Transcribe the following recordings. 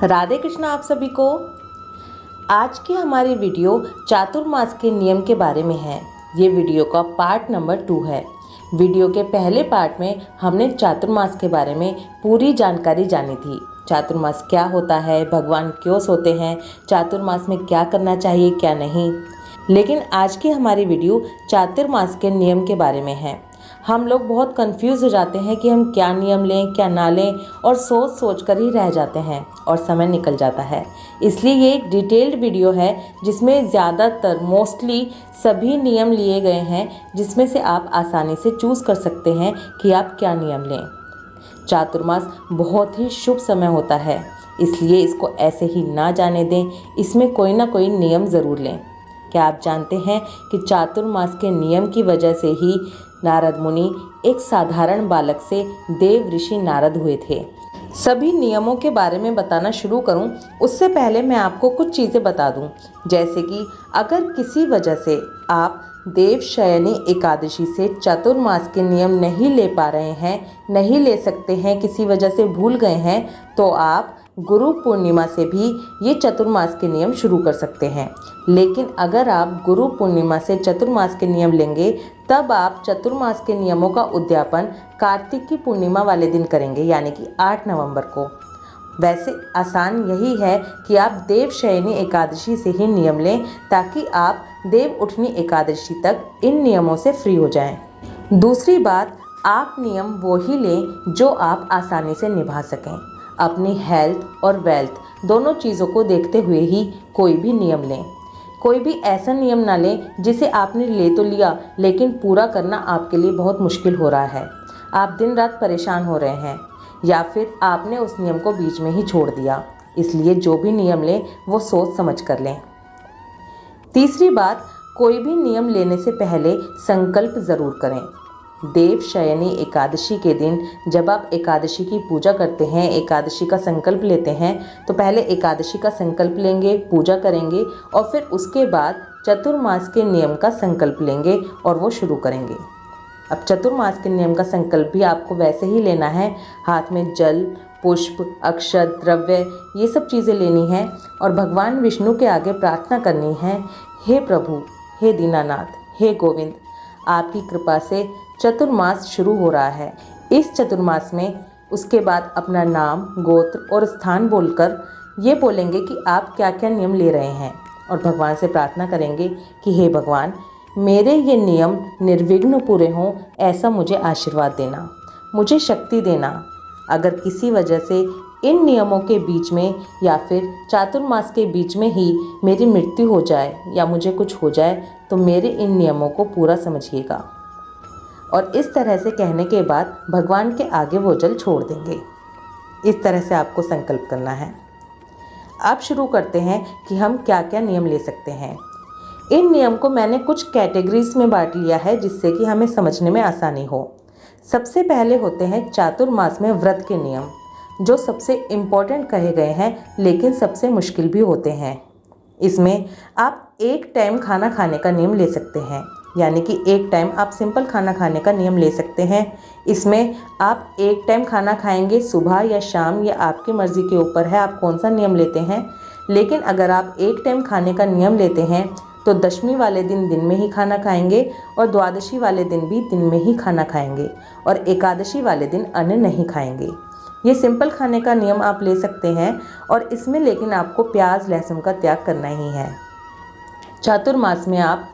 राधे कृष्णा आप सभी को। आज की हमारी वीडियो चातुर्मास के नियम के बारे में है। ये वीडियो का पार्ट नंबर 2 है। वीडियो के पहले पार्ट में हमने चातुर्मास के बारे में पूरी जानकारी जानी थी। चातुर्मास क्या होता है, भगवान क्यों सोते हैं, चातुर्मास में क्या करना चाहिए क्या नहीं। लेकिन आज की हमारी वीडियो चातुर्मास के नियम के बारे में है। हम लोग बहुत कंफ्यूज हो जाते हैं कि हम क्या नियम लें क्या ना लें, और सोच कर ही रह जाते हैं और समय निकल जाता है। इसलिए ये एक डिटेल्ड वीडियो है जिसमें ज़्यादातर मोस्टली सभी नियम लिए गए हैं, जिसमें से आप आसानी से चूज़ कर सकते हैं कि आप क्या नियम लें। चातुर्मास बहुत ही शुभ समय होता है, इसलिए इसको ऐसे ही ना जाने दें, इसमें कोई ना कोई नियम ज़रूर लें। क्या आप जानते हैं कि चातुर्मास के नियम की वजह से ही नारद मुनि एक साधारण बालक से देव ऋषि नारद हुए थे। सभी नियमों के बारे में बताना शुरू करूं, उससे पहले मैं आपको कुछ चीज़ें बता दूं। जैसे कि अगर किसी वजह से आप देवशयनी एकादशी से चातुर्मास के नियम नहीं ले पा रहे हैं, नहीं ले सकते हैं, किसी वजह से भूल गए हैं, तो आप गुरु पूर्णिमा से भी ये चतुर्मास के नियम शुरू कर सकते हैं। लेकिन अगर आप गुरु पूर्णिमा से चतुर्मास के नियम लेंगे, तब आप चतुर्मास के नियमों का उद्यापन कार्तिक की पूर्णिमा वाले दिन करेंगे, यानी कि 8 नवंबर को। वैसे आसान यही है कि आप देवशयनी एकादशी से ही नियम लें, ताकि आप देव उठनी एकादशी तक इन नियमों से फ्री हो जाएं। दूसरी बात, आप नियम वो ही लें जो आप आसानी से निभा सकें। अपनी हेल्थ और वेल्थ दोनों चीज़ों को देखते हुए ही कोई भी नियम लें। कोई भी ऐसा नियम ना लें जिसे आपने ले तो लिया, लेकिन पूरा करना आपके लिए बहुत मुश्किल हो रहा है। आप दिन रात परेशान हो रहे हैं, या फिर आपने उस नियम को बीच में ही छोड़ दिया। इसलिए जो भी नियम लें वो सोच समझ कर लें। तीसरी बात, कोई भी नियम लेने से पहले संकल्प ज़रूर करें। देवशयनी एकादशी के दिन जब आप एकादशी की पूजा करते हैं, एकादशी का संकल्प लेते हैं, तो पहले एकादशी का संकल्प लेंगे, पूजा करेंगे, और फिर उसके बाद चतुर्मास के नियम का संकल्प लेंगे और वो शुरू करेंगे। अब चतुर्मास के नियम का संकल्प भी आपको वैसे ही लेना है। हाथ में जल, पुष्प, अक्षत, द्रव्य, ये सब चीज़ें लेनी हैं और भगवान विष्णु के आगे प्रार्थना करनी है, हे प्रभु, हे दीनानाथ, हे गोविंद, आपकी कृपा से चतुर्मास शुरू हो रहा है। इस चतुर्मास में उसके बाद अपना नाम, गोत्र और स्थान बोलकर ये बोलेंगे कि आप क्या क्या नियम ले रहे हैं, और भगवान से प्रार्थना करेंगे कि हे भगवान, मेरे ये नियम निर्विघ्न पूरे हों, ऐसा मुझे आशीर्वाद देना, मुझे शक्ति देना। अगर किसी वजह से इन नियमों के बीच में या फिर चातुर्मास के बीच में ही मेरी मृत्यु हो जाए या मुझे कुछ हो जाए, तो मेरे इन नियमों को पूरा समझिएगा। और इस तरह से कहने के बाद भगवान के आगे वो जल छोड़ देंगे। इस तरह से आपको संकल्प करना है। अब शुरू करते हैं कि हम क्या क्या नियम ले सकते हैं। इन नियम को मैंने कुछ कैटेगरीज में बांट लिया है, जिससे कि हमें समझने में आसानी हो। सबसे पहले होते हैं चातुर्मास में व्रत के नियम, जो सबसे इम्पोर्टेंट कहे गए हैं, लेकिन सबसे मुश्किल भी होते हैं। इसमें आप एक टाइम खाना खाने का नियम ले सकते हैं, यानी कि एक टाइम आप सिंपल खाना खाने का नियम ले सकते हैं। इसमें आप एक टाइम खाना खाएंगे, सुबह या शाम, या आपकी मर्ज़ी के ऊपर है आप कौन सा नियम लेते हैं। लेकिन अगर आप एक टाइम खाने का नियम लेते हैं, तो दशमी वाले दिन में ही खाना खाएंगे, और द्वादशी वाले दिन भी दिन में ही खाना खाएंगे, और एकादशी वाले दिन अन्न नहीं खाएंगे। ये सिंपल खाने का नियम आप ले सकते हैं, और इसमें लेकिन आपको प्याज लहसुन का त्याग करना ही है। चातुर्मास में आप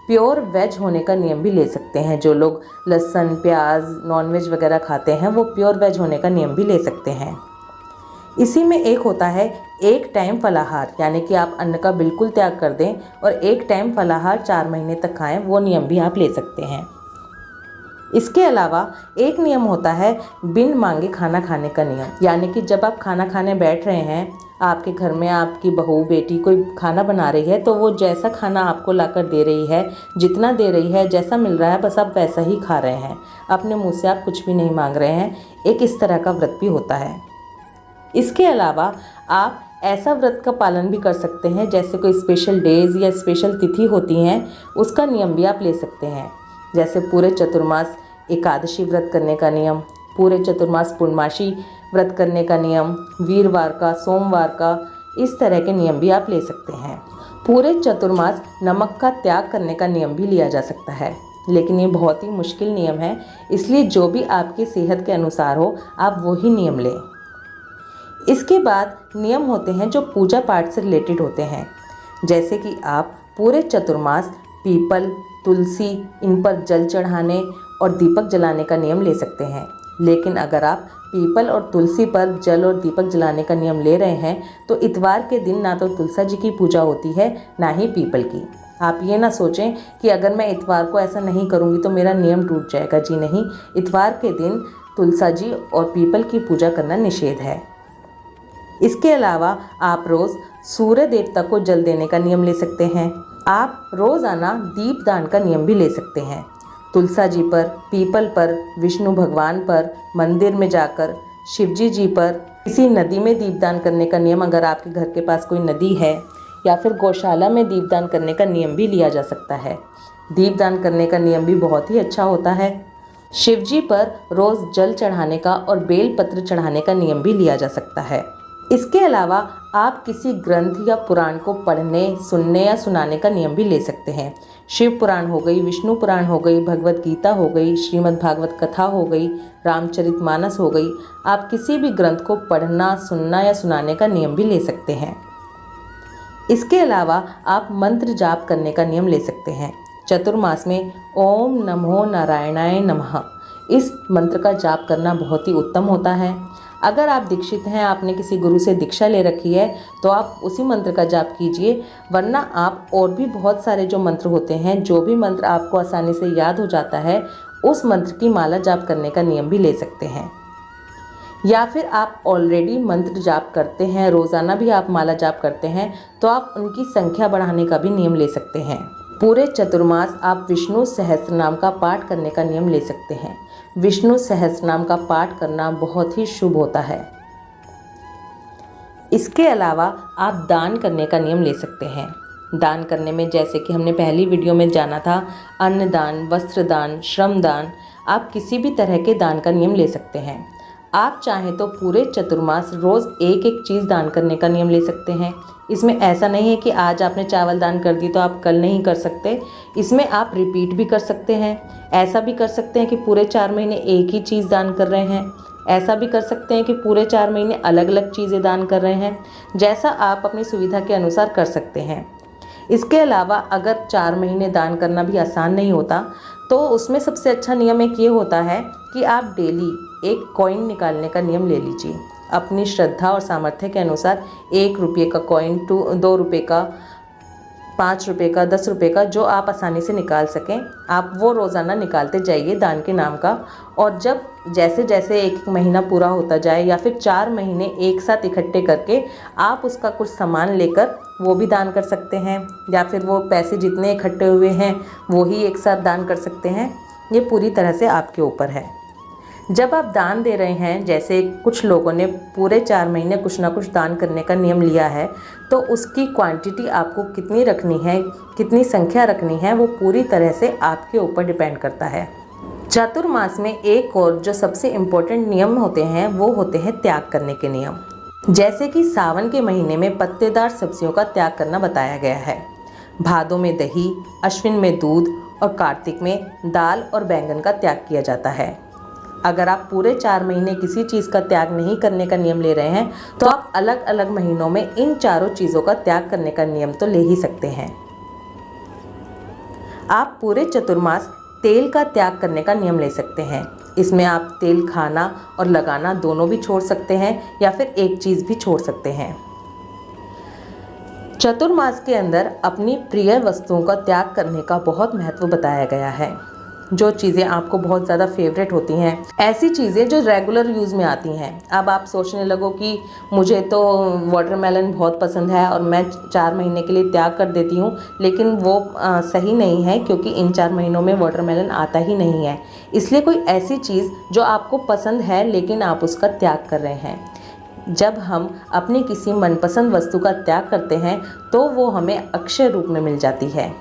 प्योर वेज होने का नियम भी ले सकते हैं। जो लोग लहसुन, प्याज, नॉनवेज वगैरह खाते हैं, वो प्योर वेज होने का नियम भी ले सकते हैं। इसी में एक होता है एक टाइम फलाहार, यानी कि आप अन्न का बिल्कुल त्याग कर दें और एक टाइम फलाहार 4 महीने तक खाएं, वो नियम भी आप ले सकते हैं। इसके अलावा एक नियम होता है बिन मांगे खाना खाने का नियम, यानी कि जब आप खाना खाने बैठ रहे हैं, आपके घर में आपकी बहू, बेटी कोई खाना बना रही है, तो वो जैसा खाना आपको लाकर दे रही है, जितना दे रही है, जैसा मिल रहा है, बस आप वैसा ही खा रहे हैं। अपने मुंह से आप कुछ भी नहीं मांग रहे हैं। एक इस तरह का व्रत भी होता है। इसके अलावा आप ऐसा व्रत का पालन भी कर सकते हैं, जैसे कोई स्पेशल डेज या स्पेशल तिथि होती हैं, उसका नियम भी आप ले सकते हैं। जैसे पूरे चतुर्मास एकादशी व्रत करने का नियम, पूरे चतुर्मास पूर्णमासी व्रत करने का नियम, वीरवार का, सोमवार का, इस तरह के नियम भी आप ले सकते हैं। पूरे चतुर्मास नमक का त्याग करने का नियम भी लिया जा सकता है, लेकिन ये बहुत ही मुश्किल नियम है, इसलिए जो भी आपकी सेहत के अनुसार हो आप वही नियम लें। इसके बाद नियम होते हैं जो पूजा पाठ से रिलेटेड होते हैं, जैसे कि आप पूरे चतुर्मास पीपल, तुलसी, इन पर जल चढ़ाने और दीपक जलाने का नियम ले सकते हैं। लेकिन अगर आप पीपल और तुलसी पर जल और दीपक जलाने का नियम ले रहे हैं तो इतवार के दिन ना तो तुलसी जी की पूजा होती है ना ही पीपल की। आप ये ना सोचें कि अगर मैं इतवार को ऐसा नहीं करूँगी तो मेरा नियम टूट जाएगा। जी नहीं, इतवार के दिन तुलसी जी और पीपल की पूजा करना निषेध है। इसके अलावा आप रोज़ सूर्य देवता को जल देने का नियम ले सकते हैं। आप रोज़ाना दीपदान का नियम भी ले सकते हैं। तुलसी जी पर, पीपल पर, विष्णु भगवान पर, मंदिर में जाकर, शिवजी जी पर, किसी नदी में दीपदान करने का नियम, अगर आपके घर के पास कोई नदी है, या फिर गौशाला में दीपदान करने का नियम भी लिया जा सकता है। दीपदान करने का नियम भी बहुत ही अच्छा होता है। शिवजी पर रोज़ जल चढ़ाने का और बेल पत्र चढ़ाने का नियम भी लिया जा सकता है। इसके अलावा आप किसी ग्रंथ या पुराण को पढ़ने, सुनने या सुनाने का नियम भी ले सकते हैं। शिव पुराण हो गई, विष्णु पुराण हो गई, भगवत गीता हो गई, श्रीमद् भागवत कथा हो गई, रामचरितमानस हो गई, आप किसी भी ग्रंथ को पढ़ना, सुनना या सुनाने का नियम भी ले सकते हैं। इसके अलावा आप मंत्र जाप करने का नियम ले सकते हैं। चतुर्मास में ओम नमो नारायणाय नमः इस मंत्र का जाप करना बहुत ही उत्तम होता है। अगर आप दीक्षित हैं, आपने किसी गुरु से दीक्षा ले रखी है, तो आप उसी मंत्र का जाप कीजिए, वरना आप और भी बहुत सारे जो मंत्र होते हैं, जो भी मंत्र आपको आसानी से याद हो जाता है, उस मंत्र की माला जाप करने का नियम भी ले सकते हैं। या फिर आप ऑलरेडी मंत्र जाप करते हैं, रोज़ाना भी आप माला जाप करते हैं, तो आप उनकी संख्या बढ़ाने का भी नियम ले सकते हैं। पूरे चतुर्मास आप विष्णु सहस्त्रनाम का पाठ करने का नियम ले सकते हैं। विष्णु सहस्त्रनाम का पाठ करना बहुत ही शुभ होता है। इसके अलावा आप दान करने का नियम ले सकते हैं। दान करने में, जैसे कि हमने पहली वीडियो में जाना था, अन्न दान, वस्त्र दान, श्रम दान, आप किसी भी तरह के दान का नियम ले सकते हैं। आप चाहें तो पूरे चतुर्मास रोज़ एक एक चीज़ दान करने का नियम ले सकते हैं। इसमें ऐसा नहीं है कि आज आपने चावल दान कर दी तो आप कल नहीं कर सकते। इसमें आप रिपीट भी कर सकते हैं। ऐसा भी कर सकते हैं कि पूरे 4 महीने एक ही चीज़ दान कर रहे हैं। ऐसा भी कर सकते हैं कि पूरे 4 महीने अलग अलग चीज़ें दान कर रहे हैं। जैसा आप अपनी सुविधा के अनुसार कर सकते हैं। इसके अलावा अगर 4 महीने दान करना भी आसान नहीं होता, तो उसमें सबसे अच्छा नियम एक ये होता है कि आप डेली एक कॉइन निकालने का नियम ले लीजिए। अपनी श्रद्धा और सामर्थ्य के अनुसार 1 रुपये का कॉइन, 2 रुपये का, 5 रुपये का, 10 रुपये का, जो आप आसानी से निकाल सकें, आप वो रोज़ाना निकालते जाइए दान के नाम का। और जब जैसे जैसे एक महीना पूरा होता जाए, या फिर 4 महीने एक साथ इकट्ठे करके आप उसका कुछ सामान लेकर वो भी दान कर सकते हैं, या फिर वो पैसे जितने इकट्ठे हुए हैं वो ही एक साथ दान कर सकते हैं। ये पूरी तरह से आपके ऊपर है। जब आप दान दे रहे हैं, जैसे कुछ लोगों ने पूरे 4 महीने कुछ ना कुछ दान करने का नियम लिया है, तो उसकी क्वांटिटी आपको कितनी रखनी है, कितनी संख्या रखनी है, वो पूरी तरह से आपके ऊपर डिपेंड करता है। चातुर्मास में एक और जो सबसे इम्पोर्टेंट नियम होते हैं वो होते हैं त्याग करने के नियम। जैसे कि सावन के महीने में पत्तेदार सब्जियों का त्याग करना बताया गया है। भादों में दही, अश्विन में दूध और कार्तिक में दाल और बैंगन का त्याग किया जाता है। अगर आप पूरे 4 महीने किसी चीज़ का त्याग नहीं करने का नियम ले रहे हैं, तो आप अलग अलग महीनों में इन चारों चीज़ों का त्याग करने का नियम तो ले ही सकते हैं। आप पूरे चतुर्मास तेल का त्याग करने का नियम ले सकते हैं। इसमें आप तेल खाना और लगाना दोनों भी छोड़ सकते हैं, या फिर एक चीज़ भी छोड़ सकते हैं। चतुर्मास के अंदर अपनी प्रिय वस्तुओं का त्याग करने का बहुत महत्व बताया गया है। जो चीज़ें आपको बहुत ज़्यादा फेवरेट होती हैं, ऐसी चीज़ें जो रेगुलर यूज़ में आती हैं। अब आप सोचने लगो कि मुझे तो वाटरमेलन बहुत पसंद है और मैं 4 महीने के लिए त्याग कर देती हूँ, लेकिन वो सही नहीं है, क्योंकि इन 4 महीनों में वाटरमेलन आता ही नहीं है। इसलिए कोई ऐसी चीज़ जो आपको पसंद है लेकिन आप उसका त्याग कर रहे हैं। जब हम अपनी किसी मनपसंद वस्तु का त्याग करते हैं तो वो हमें अक्षय रूप में मिल जाती है।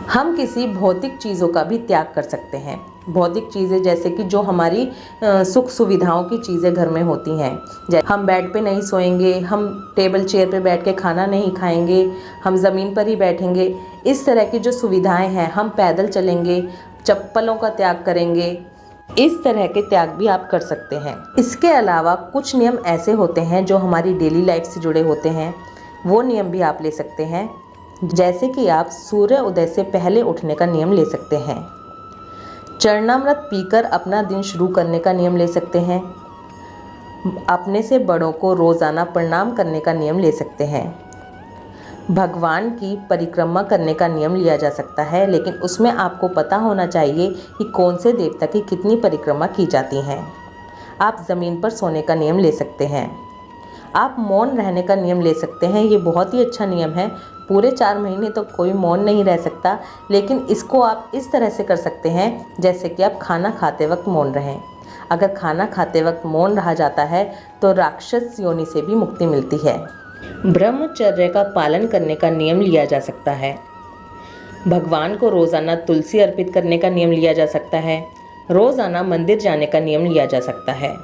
हम किसी भौतिक चीज़ों का भी त्याग कर सकते हैं। भौतिक चीज़ें जैसे कि जो हमारी सुख सुविधाओं की चीज़ें घर में होती हैं, जैसे हम बेड पे नहीं सोएंगे, हम टेबल चेयर पे बैठ के खाना नहीं खाएंगे, हम ज़मीन पर ही बैठेंगे। इस तरह की जो सुविधाएं हैं, हम पैदल चलेंगे, चप्पलों का त्याग करेंगे, इस तरह के त्याग भी आप कर सकते हैं। इसके अलावा कुछ नियम ऐसे होते हैं जो हमारी डेली लाइफ से जुड़े होते हैं, वो नियम भी आप ले सकते हैं। जैसे कि आप सूर्य उदय से पहले उठने का नियम ले सकते हैं, चरणामृत पीकर अपना दिन शुरू करने का नियम ले सकते हैं, अपने से बड़ों को रोज़ाना प्रणाम करने का नियम ले सकते हैं, भगवान की परिक्रमा करने का नियम लिया जा सकता है, लेकिन उसमें आपको पता होना चाहिए कि कौन से देवता की कितनी परिक्रमा की जाती हैं। आप ज़मीन पर सोने का नियम ले सकते हैं, आप मौन रहने का नियम ले सकते हैं। ये बहुत ही अच्छा नियम है। पूरे 4 महीने तो कोई मौन नहीं रह सकता, लेकिन इसको आप इस तरह से कर सकते हैं जैसे कि आप खाना खाते वक्त मौन रहें। अगर खाना खाते वक्त मौन रहा जाता है तो राक्षस योनि से भी मुक्ति मिलती है। ब्रह्मचर्य का पालन करने का नियम लिया जा सकता है, भगवान को रोज़ाना तुलसी अर्पित करने का नियम लिया जा सकता है, रोज़ाना मंदिर जाने का नियम लिया जा सकता है।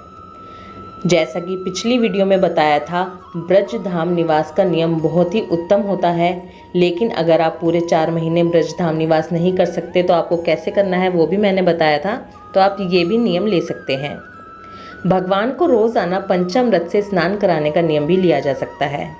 जैसा कि पिछली वीडियो में बताया था, ब्रज धाम निवास का नियम बहुत ही उत्तम होता है, लेकिन अगर आप पूरे 4 महीने ब्रज धाम निवास नहीं कर सकते तो आपको कैसे करना है वो भी मैंने बताया था, तो आप ये भी नियम ले सकते हैं। भगवान को रोज़ाना पंचामृत से स्नान कराने का नियम भी लिया जा सकता है,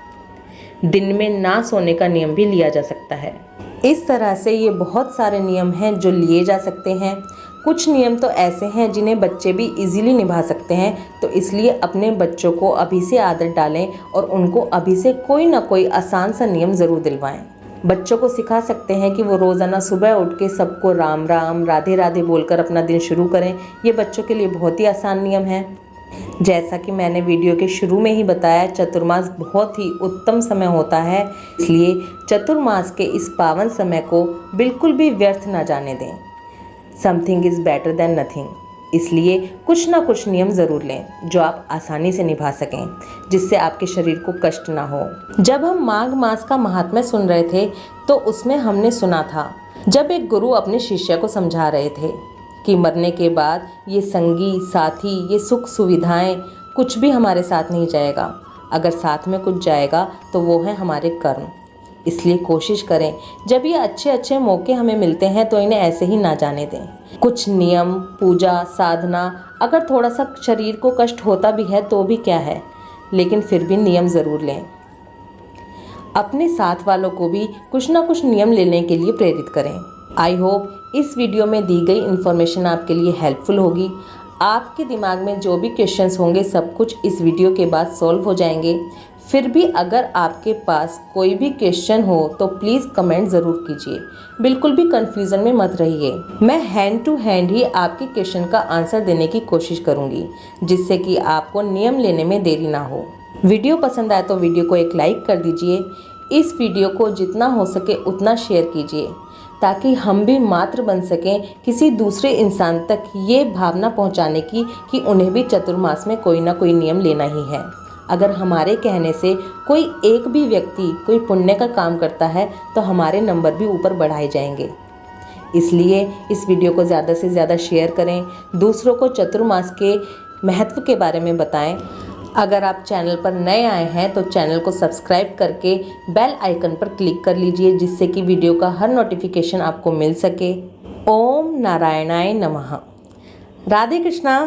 दिन में ना सोने का नियम भी लिया जा सकता है। इस तरह से ये बहुत सारे नियम हैं जो लिए जा सकते हैं। कुछ नियम तो ऐसे हैं जिन्हें बच्चे भी इजीली निभा सकते हैं, तो इसलिए अपने बच्चों को अभी से आदत डालें और उनको अभी से कोई ना कोई आसान सा नियम ज़रूर दिलवाएं। बच्चों को सिखा सकते हैं कि वो रोज़ाना सुबह उठ के सबको राम राम राधे राधे बोलकर अपना दिन शुरू करें। ये बच्चों के लिए बहुत ही आसान नियम है। जैसा कि मैंने वीडियो के शुरू में ही बताया, चतुर्मास बहुत ही उत्तम समय होता है, इसलिए चतुर्मास के इस पावन समय को बिल्कुल भी व्यर्थ ना जाने दें। Something is better than nothing, इसलिए कुछ ना कुछ नियम ज़रूर लें जो आप आसानी से निभा सकें, जिससे आपके शरीर को कष्ट ना हो। जब हम माघ मास का महात्म्य सुन रहे थे तो उसमें हमने सुना था जब एक गुरु अपने शिष्य को समझा रहे थे कि मरने के बाद ये संगी साथी, ये सुख सुविधाएं कुछ भी हमारे साथ नहीं जाएगा। अगर साथ में कुछ जाएगा तो वो है हमारे कर्म। इसलिए कोशिश करें जब ये अच्छे अच्छे मौके हमें मिलते हैं तो इन्हें ऐसे ही ना जाने दें। कुछ नियम, पूजा, साधना, अगर थोड़ा सा शरीर को कष्ट होता भी है तो भी क्या है, लेकिन फिर भी नियम ज़रूर लें। अपने साथ वालों को भी कुछ ना कुछ नियम लेने के लिए प्रेरित करें। आई होप इस वीडियो में दी गई इन्फॉर्मेशन आपके लिए हेल्पफुल होगी। आपके दिमाग में जो भी क्वेश्चंस होंगे सब कुछ इस वीडियो के बाद सॉल्व हो जाएंगे। फिर भी अगर आपके पास कोई भी क्वेश्चन हो तो प्लीज़ कमेंट ज़रूर कीजिए, बिल्कुल भी कंफ्यूजन में मत रहिए। मैं हैंड टू हैंड ही आपके क्वेश्चन का आंसर देने की कोशिश करूंगी, जिससे कि आपको नियम लेने में देरी ना हो। वीडियो पसंद आए तो वीडियो को एक लाइक कर दीजिए। इस वीडियो को जितना हो सके उतना शेयर कीजिए, ताकि हम भी मात्र बन सकें किसी दूसरे इंसान तक ये भावना पहुंचाने की कि उन्हें भी चतुर्मास में कोई ना कोई नियम लेना ही है। अगर हमारे कहने से कोई एक भी व्यक्ति कोई पुण्य का काम करता है तो हमारे नंबर भी ऊपर बढ़ाए जाएंगे। इसलिए इस वीडियो को ज़्यादा से ज़्यादा शेयर करें, दूसरों को चतुर्मास के महत्व के बारे में बताएं। अगर आप चैनल पर नए आए हैं तो चैनल को सब्सक्राइब करके बेल आइकन पर क्लिक कर लीजिए, जिससे कि वीडियो का हर नोटिफिकेशन आपको मिल सके। ओम नारायणाय नमः। राधे कृष्णा।